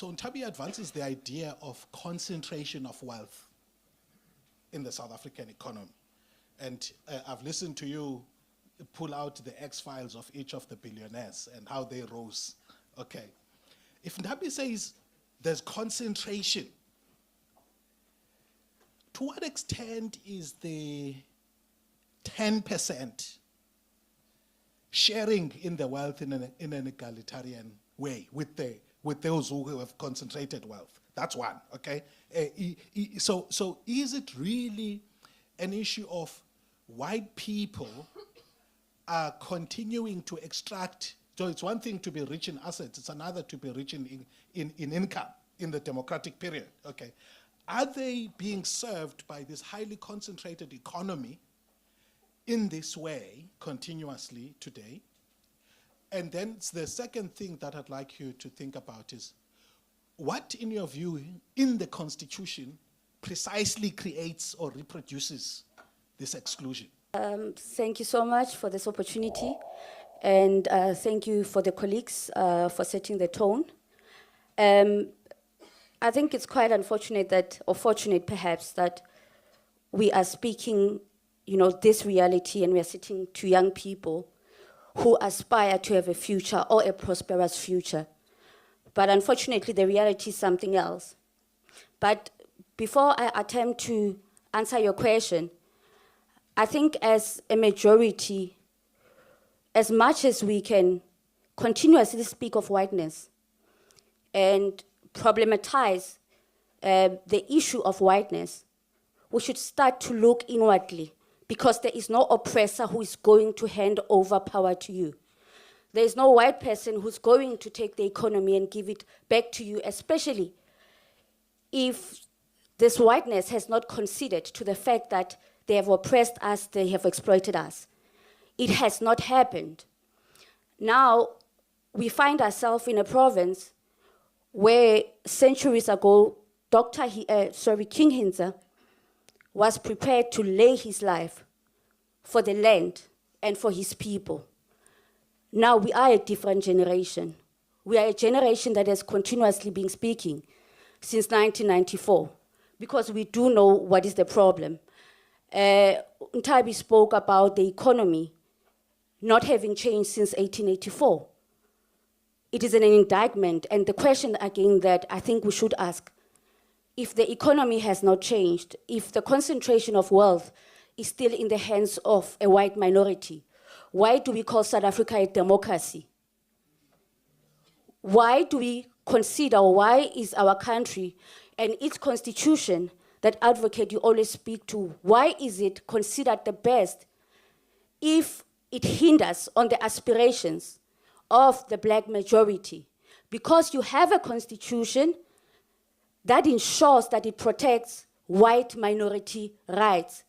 So Ntabi advances the idea of concentration of wealth in the South African economy. And I've listened to you pull out the X-files of each of the billionaires and how they rose. Okay. If Ntabi says there's concentration, to what extent is the 10% sharing in the wealth in an egalitarian way with those who have concentrated wealth? That's one, okay? So is it really an issue of white people are continuing to extract? So it's one thing to be rich in assets, it's another to be rich in income in the democratic period, okay? Are they being served by this highly concentrated economy in this way continuously today? And then the second thing that I'd like you to think about is, what, in your view, in the Constitution precisely creates or reproduces this exclusion? Thank you so much for this opportunity. And thank you for the colleagues for setting the tone. I think it's quite unfortunate that, or fortunate perhaps, that we are speaking, this reality, and we are sitting to young people who aspire to have a future or a prosperous future. But unfortunately, the reality is something else. But before I attempt to answer your question, I think as a majority, as much as we can continuously speak of whiteness and problematize the issue of whiteness, we should start to look inwardly, because there is no oppressor who is going to hand over power to you. There is no white person who's going to take the economy and give it back to you, especially if this whiteness has not considered to the fact that they have oppressed us, they have exploited us. It has not happened. Now, we find ourselves in a province where centuries ago, King Hintsa was prepared to lay his life for the land and for his people. Now we are a different generation. We are a generation that has continuously been speaking since 1994, because we do know what is the problem. Ntabi spoke about the economy not having changed since 1884. It is an indictment, and the question again that I think we should ask, if the economy has not changed, if the concentration of wealth is still in the hands of a white minority, why do we call South Africa a democracy? Why do we consider, why is our country and its constitution, that advocate you always speak to, why is it considered the best if it hinders on the aspirations of the black majority? Because you have a constitution that ensures that it protects white minority rights.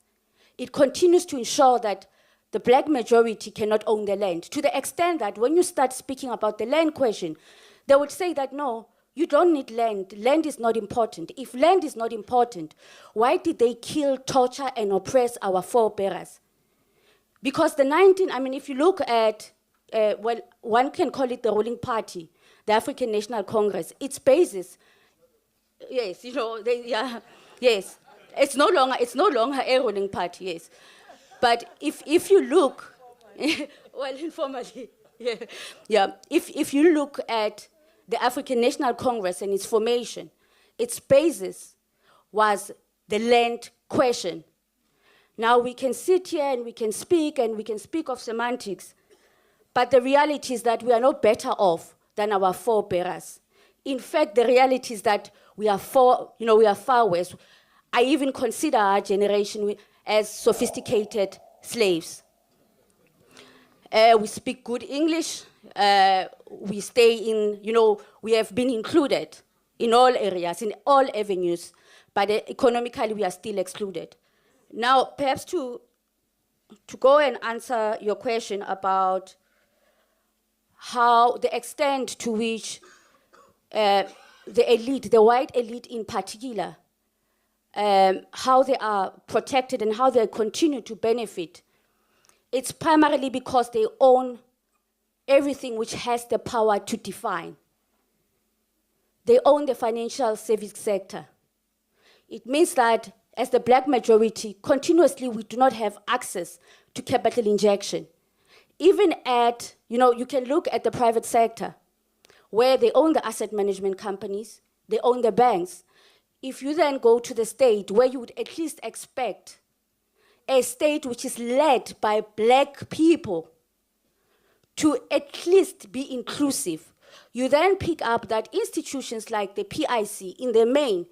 It continues to ensure that the black majority cannot own the land, to the extent that when you start speaking about the land question, they would say that, no, you don't need land. Land is not important. If land is not important, why did they kill, torture, and oppress our forebears? Because if you look at, one can call it the ruling party, the African National Congress, its basis, yes, yes. It's no longer a ruling party, yes. But if you look, well, informally, yeah. If you look at the African National Congress and its formation, its basis was the land question. Now we can sit here and we can speak of semantics, but the reality is that we are no better off than our forebears. In fact, the reality is that we are far worse. I even consider our generation as sophisticated slaves. We speak good English. We stay in, we have been included in all areas, in all avenues, but economically we are still excluded. Now, perhaps to go and answer your question about how the extent to which the elite, the white elite in particular, how they are protected and how they continue to benefit, it's primarily because they own everything which has the power to define. they own the financial service sector. It means that as the black majority, continuously we do not have access to capital injection. Even at, you can look at the private sector, where they own the asset management companies, they own the banks. If you then go to the state, where you would at least expect a state which is led by black people to at least be inclusive, you then pick up that institutions like the PIC, in their main,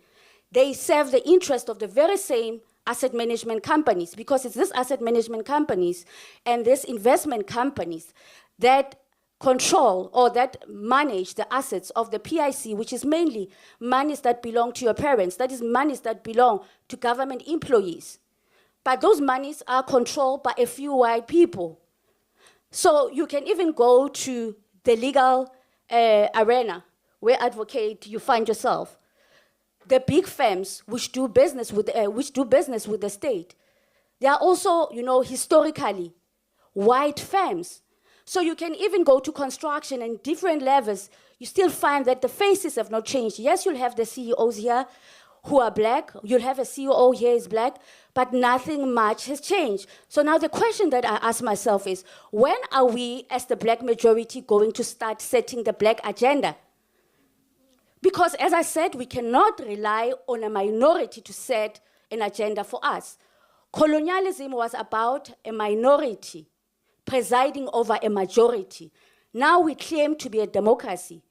they serve the interest of the very same asset management companies, because it's these asset management companies and these investment companies that control or that manage the assets of the PIC, which is mainly monies that belong to your parents, that is monies that belong to government employees. But those monies are controlled by a few white people. So you can even go to the legal arena where advocate you find yourself. The big firms which do business with the state, they are also, historically white firms. So you can even go to construction and different levels. You still find that the faces have not changed. Yes, you'll have the CEOs here who are black. You'll have a CEO here is black, but nothing much has changed. So now the question that I ask myself is, when are we, as the black majority, going to start setting the black agenda? Because, as I said, we cannot rely on a minority to set an agenda for us. Colonialism was about a minority presiding over a majority. Now we claim to be a democracy.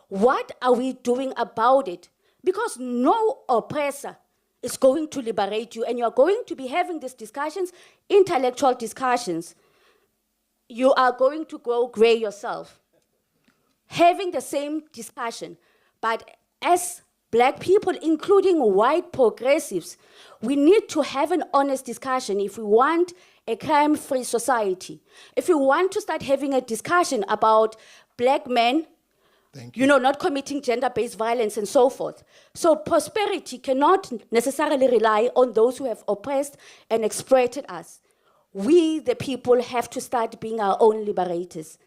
What are we doing about it? Because no oppressor is going to liberate you, and you are going to be having these discussions, intellectual discussions. You are going to go gray yourself, having the same discussion. But as black people, including white progressives, we need to have an honest discussion if we want a crime-free society. If we want to start having a discussion about black men, not committing gender-based violence and so forth. So prosperity cannot necessarily rely on those who have oppressed and exploited us. We, the people, have to start being our own liberators.